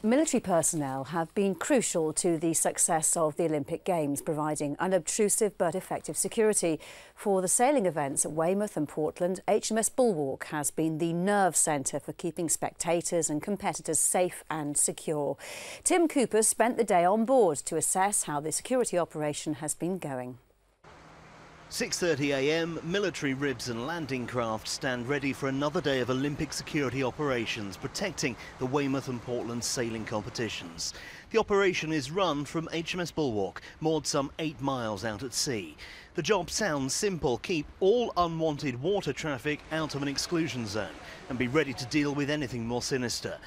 Military personnel have been crucial to the success of the Olympic Games, providing unobtrusive but effective security. For the sailing events at Weymouth and Portland, HMS Bulwark has been the nerve centre for keeping spectators and competitors safe and secure. Tim Cooper spent the day on board to assess how the security operation has been going. 6:30 a.m, military ribs and landing craft stand ready for another day of Olympic security operations, protecting the Weymouth and Portland sailing competitions. The operation is run from HMS Bulwark, moored some 8 miles out at sea. The job sounds simple: keep all unwanted water traffic out of an exclusion zone and be ready to deal with anything more sinister.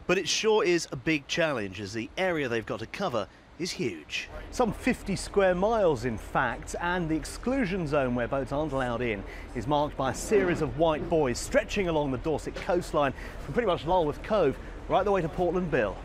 But it sure is a big challenge, as the area they've got to cover is huge. Some 50 square miles in fact, and the exclusion zone where boats aren't allowed in is marked by a series of white buoys stretching along the Dorset coastline from pretty much Lulworth Cove right the way to Portland Bill.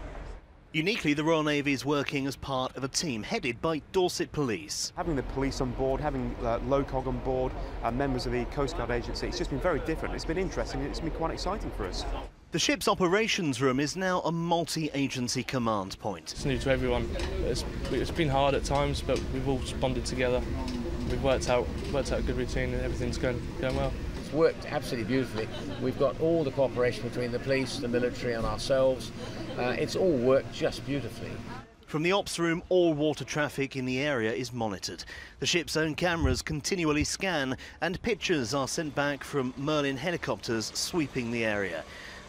Uniquely, the Royal Navy is working as part of a team headed by Dorset Police. Having the police on board, having LOCOG on board, members of the Coast Guard agency, it's just been very different. It's been interesting, it's been quite exciting for us. The ship's operations room is now a multi-agency command point. It's new to everyone. It's been hard at times, but we've all bonded together. We've worked out a good routine, and everything's going well. It's worked absolutely beautifully. We've got all the cooperation between the police, the military and ourselves. It's all worked just beautifully. From the ops room, all water traffic in the area is monitored. The ship's own cameras continually scan, and pictures are sent back from Merlin helicopters sweeping the area.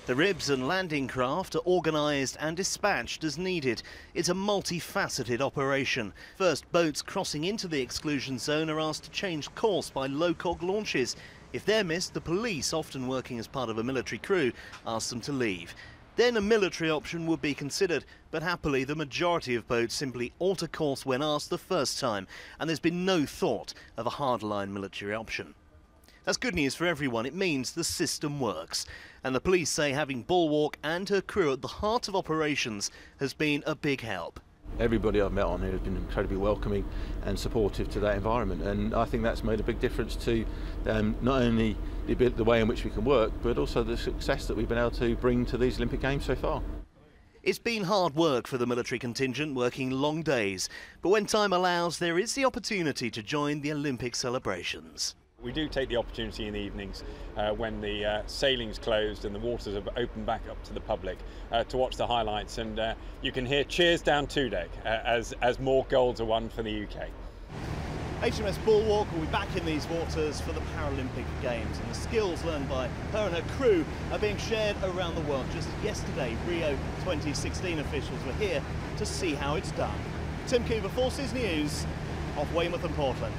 The ribs and landing craft are organised and dispatched as needed. It's a multifaceted operation. First, boats crossing into the exclusion zone are asked to change course by LOCOG launches. If they're missed, the police, often working as part of a military crew, ask them to leave. Then a military option would be considered, but happily the majority of boats simply alter course when asked the first time, and there's been no thought of a hardline military option. That's good news for everyone. It means the system works. And the police say having Bulwark and her crew at the heart of operations has been a big help. Everybody I've met on here has been incredibly welcoming and supportive to that environment, and I think that's made a big difference to not only the way in which we can work, but also the success that we've been able to bring to these Olympic Games so far. It's been hard work for the military contingent, working long days, but when time allows, there is the opportunity to join the Olympic celebrations. We do take the opportunity in the evenings when the sailing's closed and the waters are opened back up to the public to watch the highlights, and you can hear cheers down to deck as more golds are won for the UK. HMS Bulwark will be back in these waters for the Paralympic Games, and the skills learned by her and her crew are being shared around the world. Just yesterday, Rio 2016 officials were here to see how it's done. Tim Cooper, Forces News, off Weymouth and Portland.